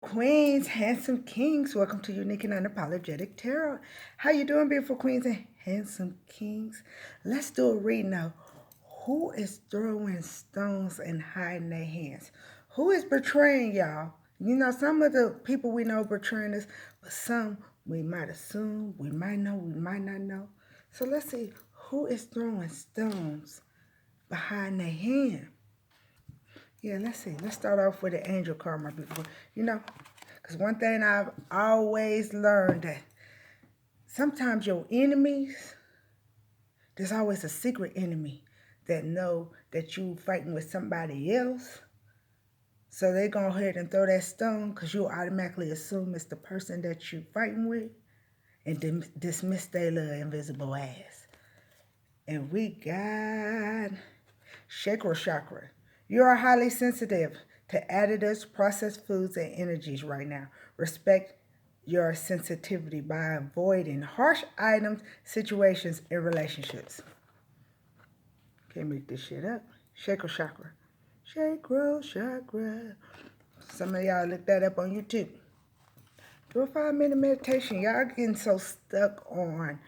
Queens, handsome kings, welcome to Unique and Unapologetic Tarot. How you doing, beautiful queens and handsome kings? Let's do a reading now. Who is throwing stones and hiding their hands? Who is betraying y'all? You know, some of the people we know betraying us, but some we might assume, we might know, we might not know. So let's see, who is throwing stones behind their hand? Yeah, let's see. Let's start off with the angel card, my beautiful. You know, because one thing I've always learned that sometimes your enemies, there's always a secret enemy that know that you fighting with somebody else. So they go ahead and throw that stone because you automatically assume it's the person that you fighting with and dismiss their little invisible ass. And we got chakra. You are highly sensitive to additives, processed foods, and energies right now. Respect your sensitivity by avoiding harsh items, situations, and relationships. Can't make this shit up. Chakra. Chakra. Some of y'all look that up on YouTube. Do a 5-minute meditation. Y'all getting so stuck on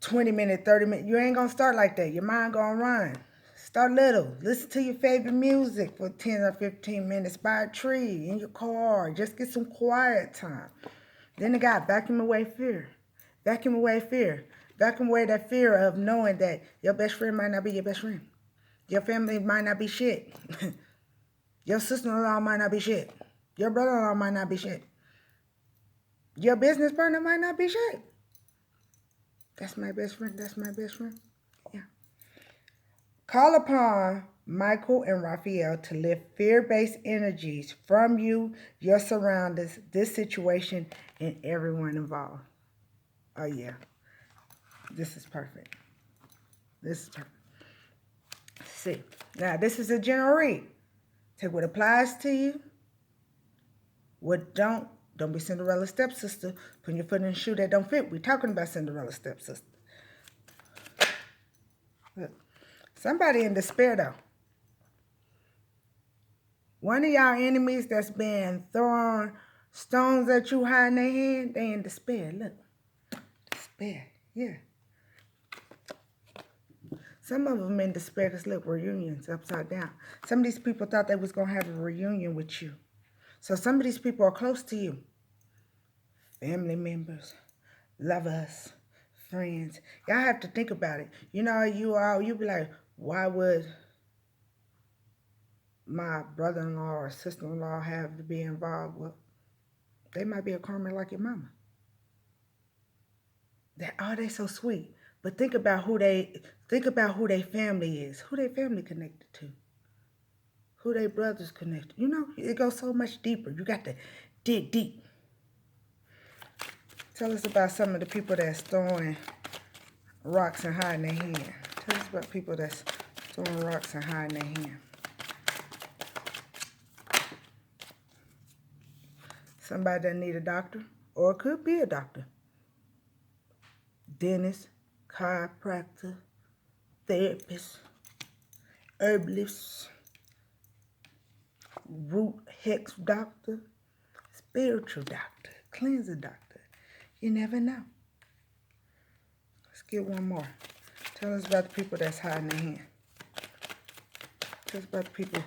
20 minutes, 30 minutes. You ain't gonna start like that. Your mind gonna run. Start little. Listen to your favorite music for 10 or 15 minutes by a tree, in your car. Just get some quiet time. Then they got vacuum away fear. Vacuum away fear. Vacuum away that fear of knowing that your best friend might not be your best friend. Your family might not be shit. Your sister-in-law might not be shit. Your brother-in-law might not be shit. Your business partner might not be shit. That's my best friend. That's my best friend. Yeah. Call upon Michael and Raphael to lift fear-based energies from you, your surroundings, this situation, and everyone involved. Oh, yeah. This is perfect. This is perfect. See. Now, this is a general read. Take what applies to you. What don't. Don't be Cinderella's stepsister. Putting your foot in the shoe that don't fit. We're talking about Cinderella's stepsister. Look. Somebody in despair, though. One of y'all enemies that's been throwing stones at you hiding their hand, they in despair. Look. Despair. Yeah. Some of them in despair because, look, reunions upside down. Some of these people thought they was going to have a reunion with you. So some of these people are close to you. Family members, lovers, friends. Y'all have to think about it. You know, you be like, why would my brother-in-law or sister-in-law have to be involved? Well, they might be a karma like your mama. They so sweet. But think about who their family is, who their family connected to, who their brothers connected. You know, it goes so much deeper. You got to dig deep. Tell us about some of the people that's throwing rocks and hiding their hand. Tell us about people that's throwing rocks and hiding their hand. Somebody that need a doctor, or it could be a doctor. Dentist, chiropractor, therapist, herbalist, root hex doctor, spiritual doctor, cleanser doctor. You never know. Let's get one more. Tell us about the people that's hiding their hand. Tell us about the people,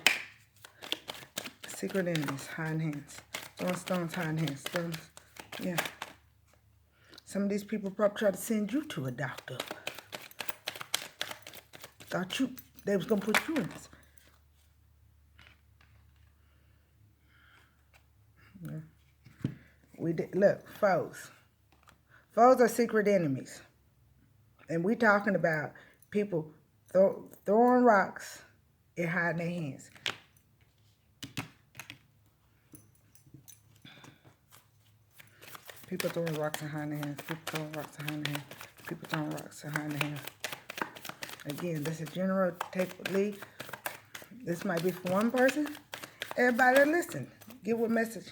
secret enemies, hiding hands. Throwing stones, hiding hands. Stones. Yeah. Some of these people probably try to send you to a doctor. Thought they was going to put you in this. Yeah. We did. Look, foes. Foes are secret enemies. And we talking about people throwing rocks and hiding their hands. People throwing rocks and hiding their hands. People throwing rocks and hiding their hands. People throwing rocks and hiding their hands. Again, this is general take lead. This might be for one person. Everybody listen. Get what message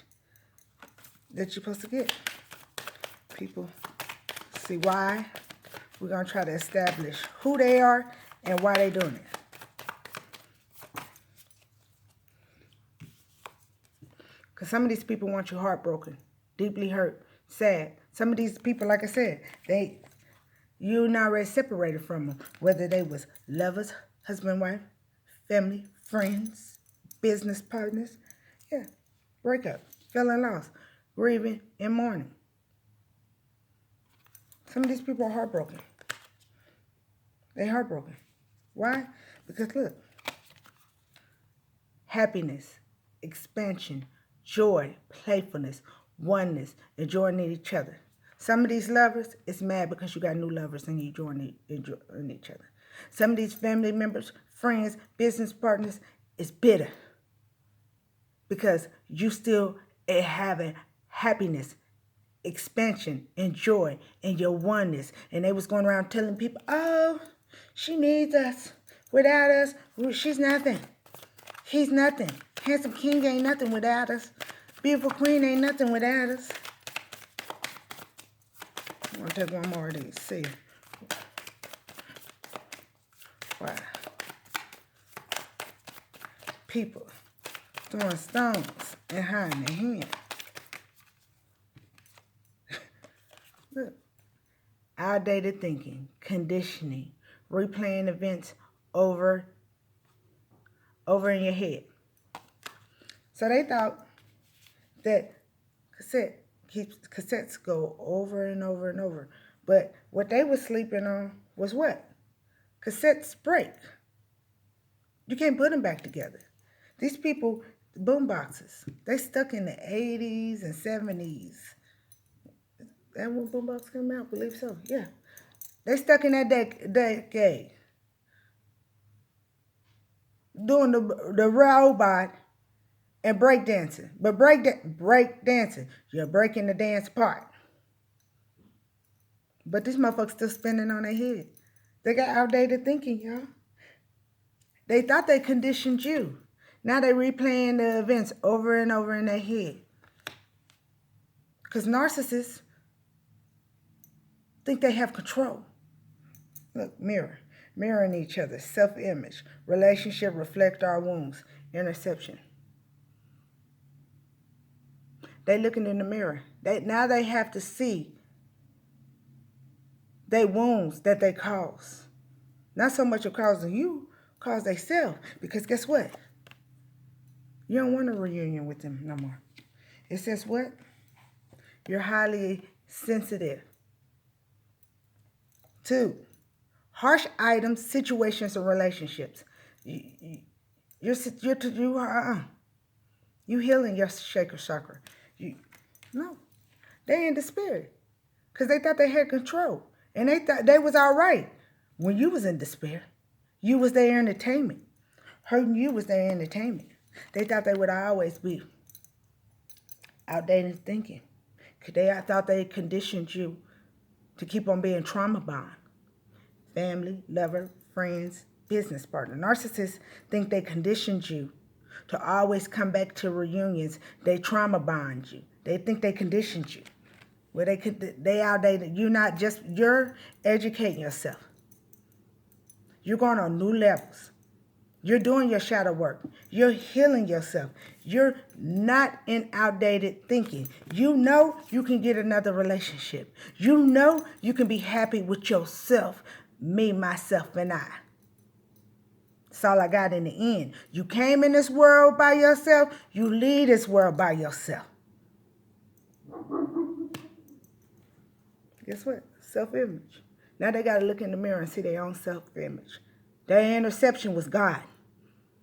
that you're supposed to get. People see why. We're going to try to establish who they are and why they're doing it. Because some of these people want you heartbroken, deeply hurt, sad. Some of these people, like I said, you not already separated from them. Whether they was lovers, husband, wife, family, friends, business partners. Yeah, breakup, fell in love, grieving, and mourning. Some of these people are heartbroken. They're heartbroken. Why? Because look, happiness, expansion, joy, playfulness, oneness, enjoying each other. Some of these lovers is mad because you got new lovers and you enjoying each other. Some of these family members, friends, business partners is bitter because you still having happiness, expansion, and joy in your oneness. And they was going around telling people, oh, she needs us. Without us, she's nothing. He's nothing. Handsome king ain't nothing without us. Beautiful queen ain't nothing without us. I'm going to take one more of these. See. Wow. People throwing stones and hiding their hand. Look. Outdated thinking, conditioning, replaying events over in your head. So they thought that cassettes go over and over and over. But what they were sleeping on was what? Cassettes break. You can't put them back together. These people, boom boxes, they stuck in the 80s and 70s. That when boombox came out, I believe so. Yeah. They stuck in that decade. Doing the robot and break dancing. But break dancing, you're breaking the dance part. But these motherfuckers still spinning on their head. They got outdated thinking, y'all. They thought they conditioned you. Now they replaying the events over and over in their head. Because narcissists think they have control. Look, mirroring each other, self-image, relationship reflect our wounds, interception. They looking in the mirror. Now they have to see their wounds that they cause. Not so much of causing you, cause they self. Because guess what? You don't want a reunion with them no more. It says what? You're highly sensitive to harsh items, situations, and relationships. You healing your shaker chakra. No, they in despair because they thought they had control and they thought they was all right when you was in despair. You was their entertainment. Hurting you was their entertainment. They thought they would always be outdated thinking. I thought they conditioned you to keep on being trauma bond. Family, lover, friends, business partner. Narcissists think they conditioned you to always come back to reunions. They trauma bond you. They think they conditioned you. Well, they outdated. You're educating yourself. You're going on new levels. You're doing your shadow work. You're healing yourself. You're not in outdated thinking. You know you can get another relationship. You know you can be happy with yourself, me, myself, and I. That's all I got in the end. You came in this world by yourself. You leave this world by yourself. Guess what? Self-image. Now they got to look in the mirror and see their own self-image. Their interception was God.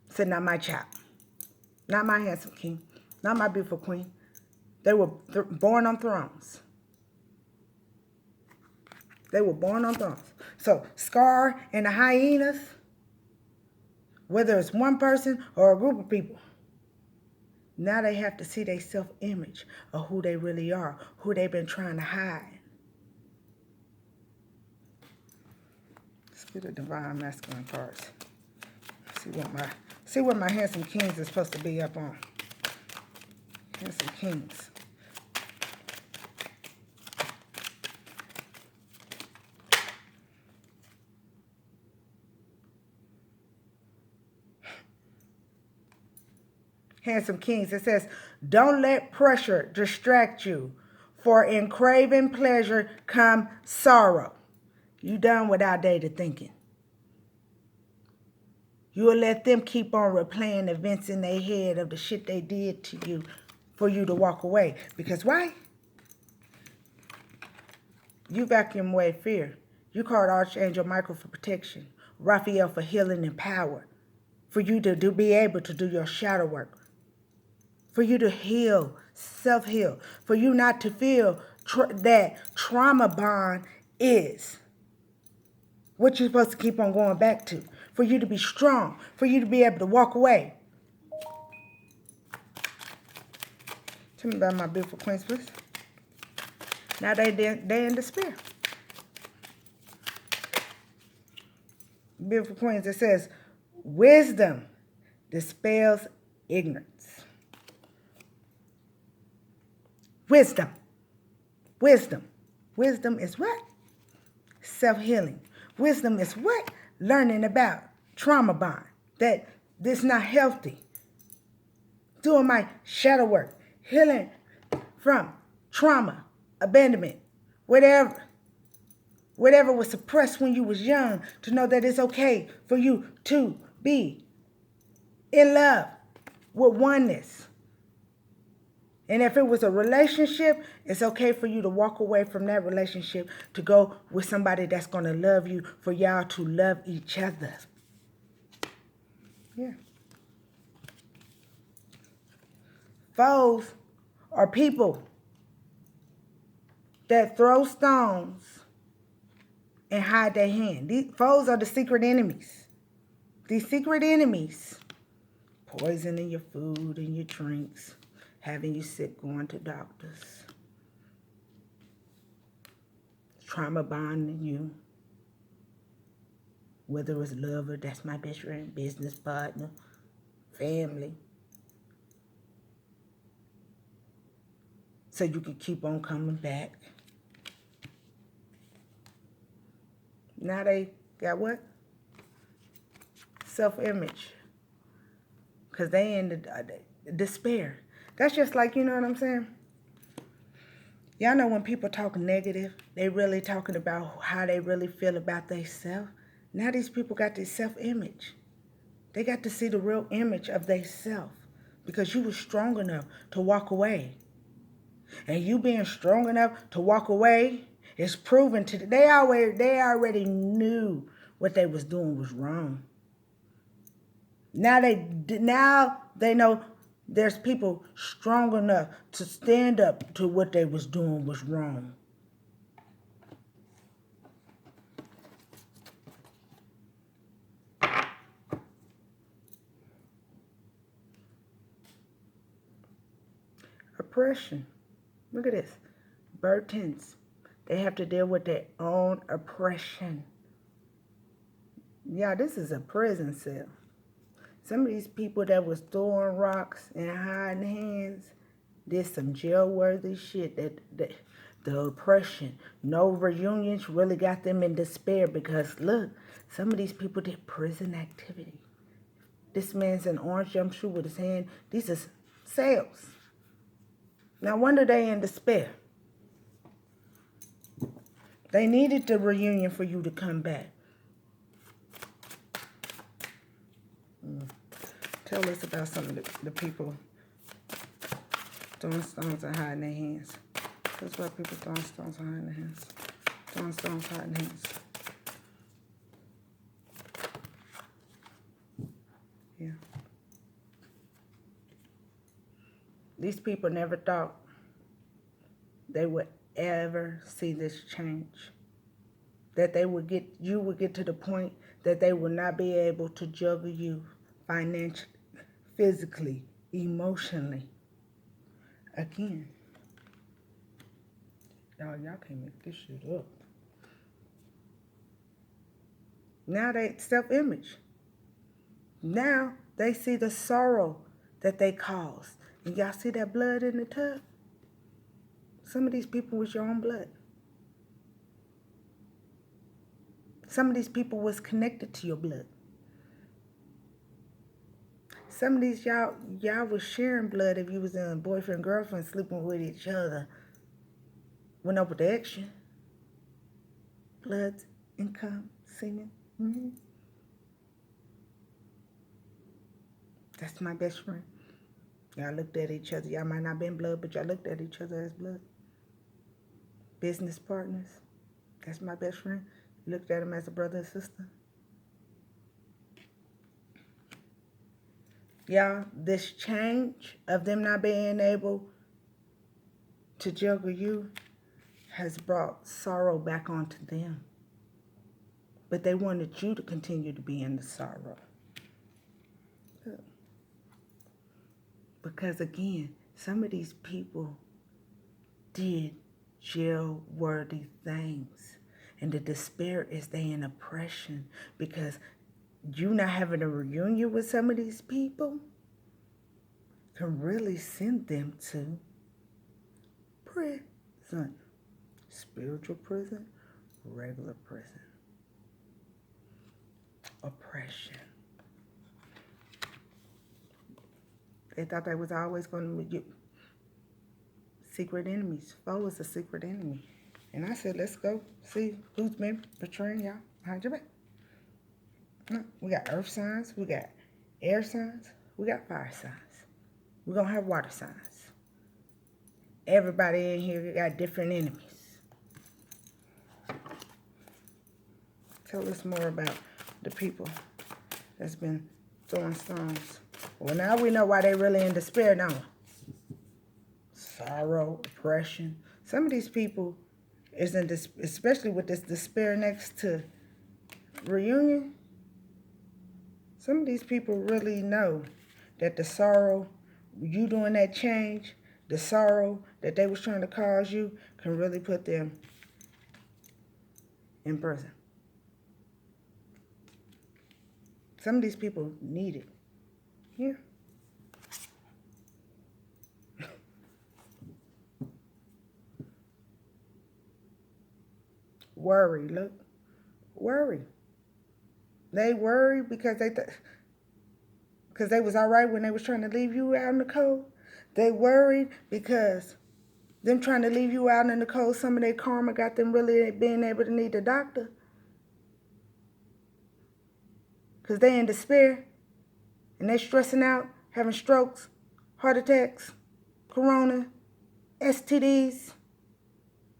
Said, not my child. Not my handsome king. Not my beautiful queen. They were born on thrones. They were born on thrones. So Scar and the hyenas, whether it's one person or a group of people, now they have to see their self-image of who they really are, who they've been trying to hide. Let's get the divine masculine cards. See what my handsome kings is supposed to be up on. Handsome kings. Handsome kings. It says, Don't let pressure distract you, for in craving pleasure come sorrow. You done with outdated thinking. You will let them keep on replaying events in their head of the shit they did to you for you to walk away. Because why? You vacuum away fear. You called Archangel Michael for protection, Raphael for healing and power, for you to be able to do your shadow work, for you to heal, self-heal, for you not to feel that trauma bond is what you're supposed to keep on going back to, for you to be strong, for you to be able to walk away. Tell me about my beautiful queens, please. Now they in despair. Beautiful queens, it says, wisdom dispels ignorance. Wisdom. Wisdom. Wisdom is what? Self-healing. Wisdom is what? Learning about trauma bond. That this is not healthy. Doing my shadow work. Healing from trauma, abandonment, whatever was suppressed when you was young, to know that it's okay for you to be in love with oneness. And if it was a relationship, it's okay for you to walk away from that relationship to go with somebody that's going to love you, for y'all to love each other. Yeah. Foes are people that throw stones and hide their hand. These foes are the secret enemies. These secret enemies poisoning your food and your drinks, having you sick, going to doctors, trauma bonding you, whether it's lover, that's my best friend, business partner, family, so you can keep on coming back. Now they got what? Self-image. Because they in the despair. That's just like, you know what I'm saying? Y'all know when people talk negative, they really talking about how they really feel about themselves. Now these people got this self-image. They got to see the real image of themselves, because you were strong enough to walk away. And you being strong enough to walk away is proven to they already knew what they was doing was wrong. Now they know there's people strong enough to stand up to what they was doing was wrong. Oppression. Look at this. Burdens. They have to deal with their own oppression. Yeah, this is a prison cell. Some of these people that was throwing rocks and hiding hands did some jail-worthy shit. That the oppression, no reunions really got them in despair, because look, some of these people did prison activity. This man's in orange jumpsuit with his hand. These are cells. No wonder they in despair. They needed the reunion for you to come back. Tell us about some of the people throwing stones and hiding their hands. Tell us about people throwing stones and hiding their hands. Throwing stones, hiding hands. Yeah. These people never thought they would ever see this change. That you would get to the point that they would not be able to juggle you financially, physically, emotionally. Again. Y'all can't make this shit up. Now they self-image. Now they see the sorrow that they caused. And y'all see that blood in the tub? Some of these people was your own blood. Some of these people was connected to your blood. Some of these y'all was sharing blood if you was in boyfriend, girlfriend, sleeping with each other with no protection. Blood, income, semen. That's my best friend. Y'all looked at each other. Y'all might not been blood, but y'all looked at each other as blood. Business partners. That's my best friend. You looked at him as a brother and sister. Y'all, this change of them not being able to juggle you has brought sorrow back onto them. But they wanted you to continue to be in the sorrow. Because again, some of these people did jail-worthy things. And the despair is they in oppression because you not having a reunion with some of these people can really send them to prison. Spiritual prison, regular prison. Oppression. They thought they was always going to be secret enemies. Foe is a secret enemy. And I said, let's go see who's been betraying y'all behind your back. No, we got earth signs, we got air signs, we got fire signs. We're going to have water signs. Everybody in here got different enemies. Tell us more about the people that's been throwing stones. Well, now we know why they really in despair, don't we? Sorrow, oppression. Some of these people is in this, especially with this despair next to reunion. Some of these people really know that the sorrow, you doing that change, the sorrow that they was trying to cause you can really put them in prison. Some of these people need it. Yeah. Worry, look. Worry. They worry because they was all right when they was trying to leave you out in the cold. They worried because them trying to leave you out in the cold, some of their karma got them really being able to need the doctor. Because they in despair and they stressing out, having strokes, heart attacks, corona, STDs.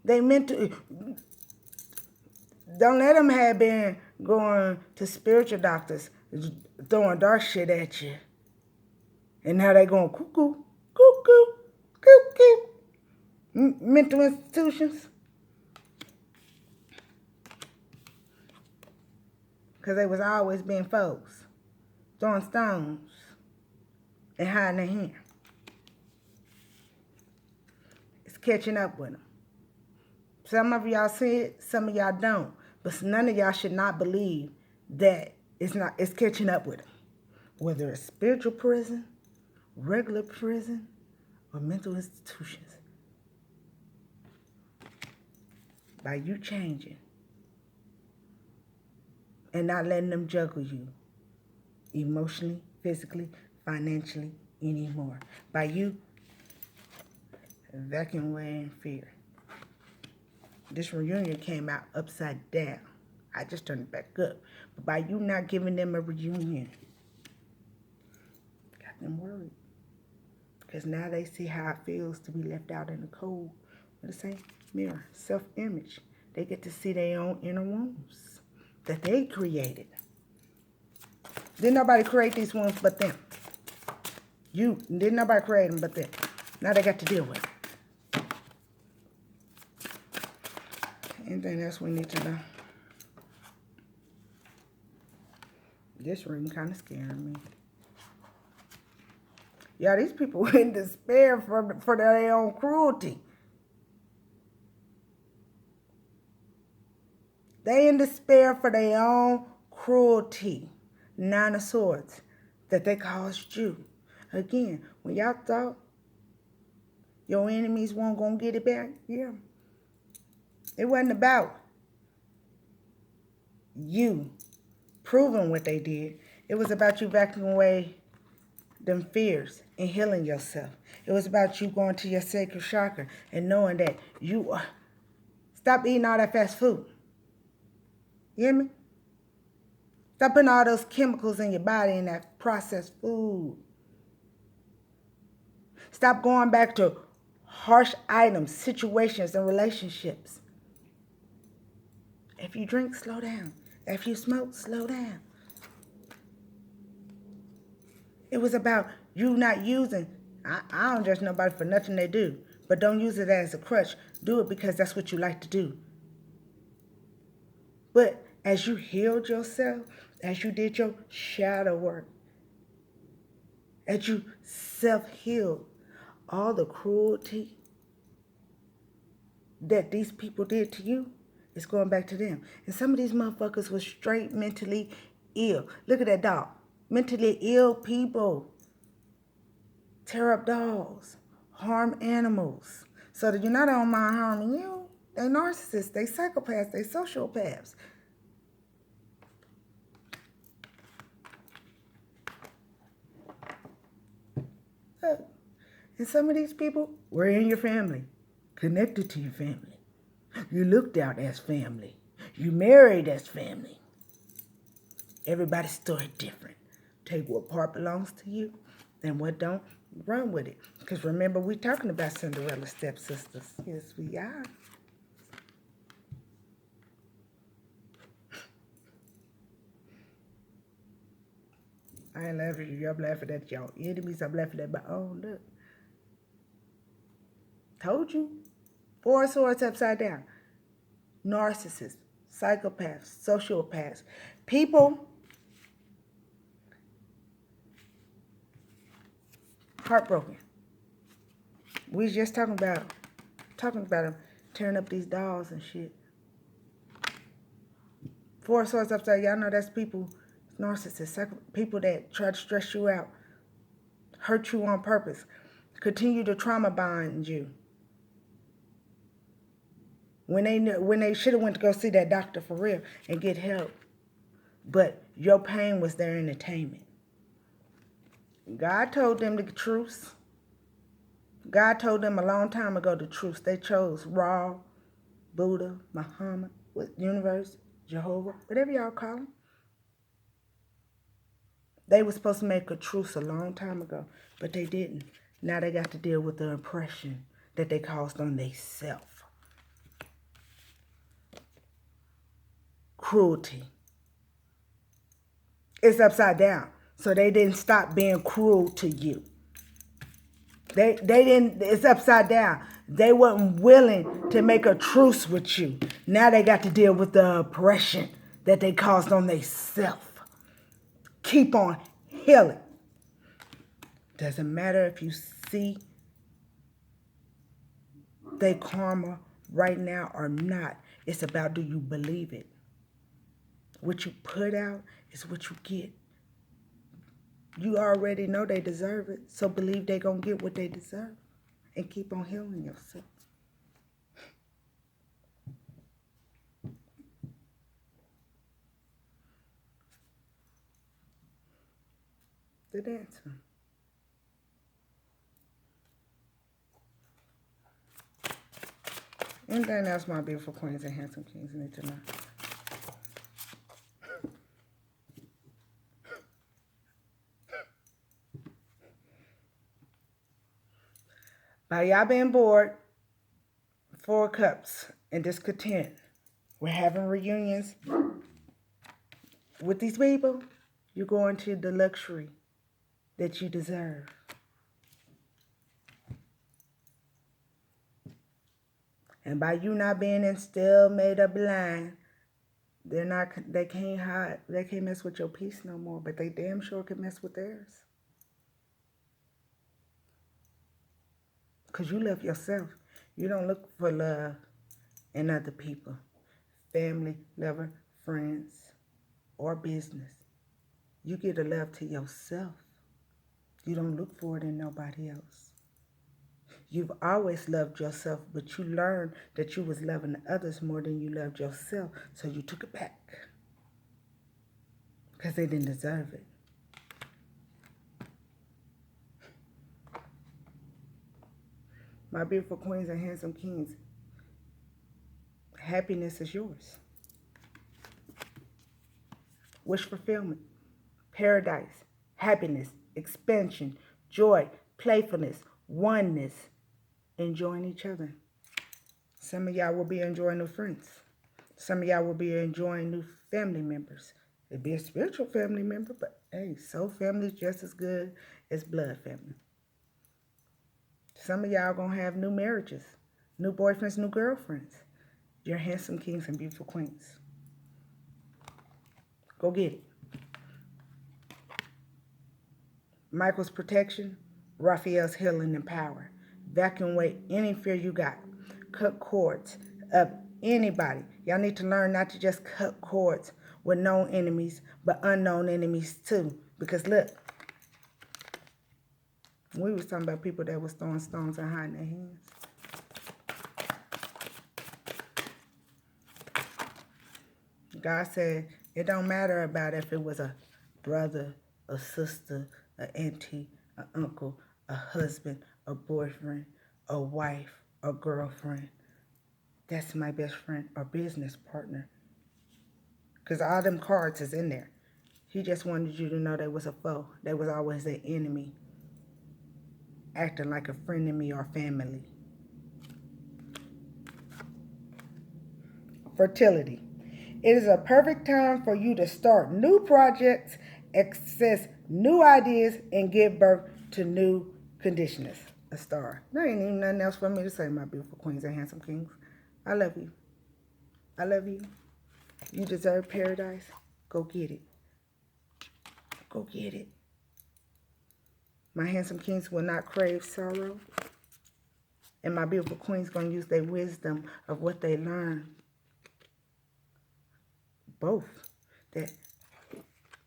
They mental. Don't let them have been going to spiritual doctors, throwing dark shit at you. And now they going cuckoo, cuckoo, cuckoo. Mental institutions. Because they was always being folks, throwing stones and hiding their hand. It's catching up with them. Some of y'all see it, some of y'all don't. But none of y'all should not believe that it's catching up with them. Whether it's spiritual prison, regular prison, or mental institutions. By you changing and not letting them juggle you emotionally, physically, financially anymore. By you backing away in fear. This reunion came out upside down. I just turned it back up. But by you not giving them a reunion, got them worried. Because now they see how it feels to be left out in the cold. With the same mirror, self-image. They get to see their own inner wounds that they created. Didn't nobody create these wounds but them. Didn't nobody create them but them. Now they got to deal with it. Anything else we need to know? This ring kind of scaring me. Yeah, these people in despair for their own cruelty. They in despair for their own cruelty. 9 of Swords that they caused you. Again, when y'all thought your enemies weren't going to get it back, yeah. It wasn't about you proving what they did. It was about you backing away them fears and healing yourself. It was about you going to your sacral chakra and knowing that you are. Stop eating all that fast food. You hear me? Stop putting all those chemicals in your body and that processed food. Stop going back to harsh items, situations, and relationships. If you drink, slow down. If you smoke, slow down. It was about you not using. I don't judge nobody for nothing they do, but don't use it as a crutch. Do it because that's what you like to do. But as you healed yourself, as you did your shadow work, as you self-healed, all the cruelty that these people did to you is going back to them. And some of these motherfuckers were straight mentally ill. Look at that dog. Mentally ill people tear up dogs, harm animals. So that you're not on mind harming you. They narcissists, they psychopaths, they sociopaths. And some of these people were in your family, connected to your family. You looked out as family. You married as family. Everybody's story different. Take what part belongs to you and what don't. Run with it. Because remember, we're talking about Cinderella stepsisters. Yes, we are. I ain't laughing at you. I'm laughing at y'all enemies. I'm laughing at my own. Look. Told you. 4 swords upside down. Narcissists, psychopaths, sociopaths. People. Heartbroken. We was just talking about them tearing up these dolls and shit. 4 swords upside. Y'all know that's people, narcissists, people that try to stress you out, hurt you on purpose, continue to trauma bind you. When they should have went to go see that doctor for real and get help, but your pain was their entertainment. God told them the truth. God told them a long time ago the truth. They chose Ra, Buddha, Muhammad, universe, Jehovah, whatever y'all call them. They were supposed to make a truce a long time ago, but they didn't. Now they got to deal with the oppression that they caused on themselves. Cruelty. It's upside down. So they didn't stop being cruel to you. They didn't, it's upside down. They weren't willing to make a truce with you. Now they got to deal with the oppression that they caused on themselves. Keep on healing. Doesn't matter if you see their karma right now or not. It's about, do you believe it? What you put out is what you get. You already know they deserve it, so believe they're going to get what they deserve and keep on healing yourself. The dancer. Anything else my beautiful queens and handsome kings need to know? By y'all being bored, 4 cups, and discontent, we're having reunions with these people. You're going to the luxury that you deserve. And by you not being in still made up line, they can't hide, they can't mess with your peace no more, but they damn sure can mess with theirs. Because you love yourself. You don't look for love in other people. Family, lover, friends, or business. You get a love to yourself. You don't look for it in nobody else. You've always loved yourself, but you learned that you was loving others more than you loved yourself, so you took it back. Because they didn't deserve it. My beautiful queens and handsome kings, happiness is yours. Wish fulfillment, paradise, happiness, expansion, joy, playfulness, oneness, enjoying each other. Some of y'all will be enjoying new friends. Some of y'all will be enjoying new family members. It'd be a spiritual family member, but hey, soul family is just as good as blood family. Some of y'all gonna have new marriages, new boyfriends, new girlfriends. You're handsome kings and beautiful queens. Go get it. Michael's protection, Raphael's healing and power. Vacuum away any fear you got. Cut cords of anybody. Y'all need to learn not to just cut cords with known enemies, but unknown enemies too. Because look, we was talking about people that was throwing stones and hiding their hands. God said it don't matter about if it was a brother, a sister, an auntie, an uncle, a husband, a boyfriend, a wife, a girlfriend. That's my best friend or business partner. Because all them cards is in there. He just wanted you to know they was a foe. They was always an enemy. Acting like a friend of me or family. Fertility. It is a perfect time for you to start new projects, access new ideas, and give birth to new conditioners. A star. There ain't even nothing else for me to say, my beautiful queens and handsome kings. I love you. I love you. You deserve paradise. Go get it. Go get it. My handsome kings will not crave sorrow. And my beautiful queens going to use their wisdom of what they learn. Both. That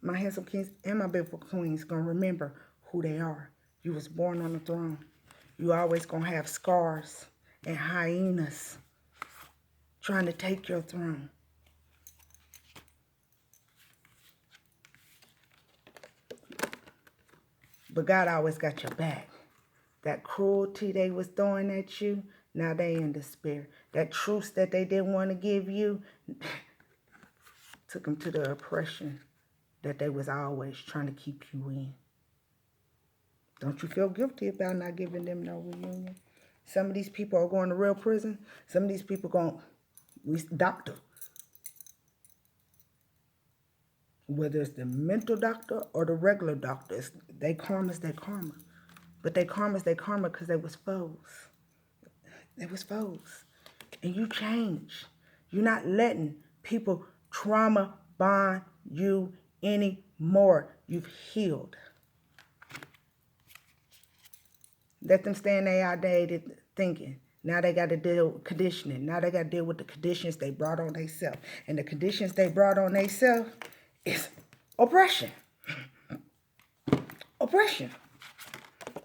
my handsome kings and my beautiful queens going to remember who they are. You was born on the throne. You always going to have scars and hyenas trying to take your throne. But God always got your back. That cruelty they was throwing at you, now they in despair. That truth that they didn't want to give you, took them to the oppression that they was always trying to keep you in. Don't you feel guilty about not giving them no reunion? Some of these people are going to real prison. Some of these people going, doctor. Whether it's the mental doctor or the regular doctors, they karma is their karma. But they karma is their karma because they was foes. They was foes. And you change. You're not letting people trauma bond you anymore. You've healed. Let them stay in their outdated thinking. Now they got to deal with conditioning. Now they got to deal with the conditions they brought on themselves. And the conditions they brought on themselves is oppression. Oppression.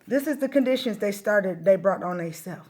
This is the conditions they brought on themselves.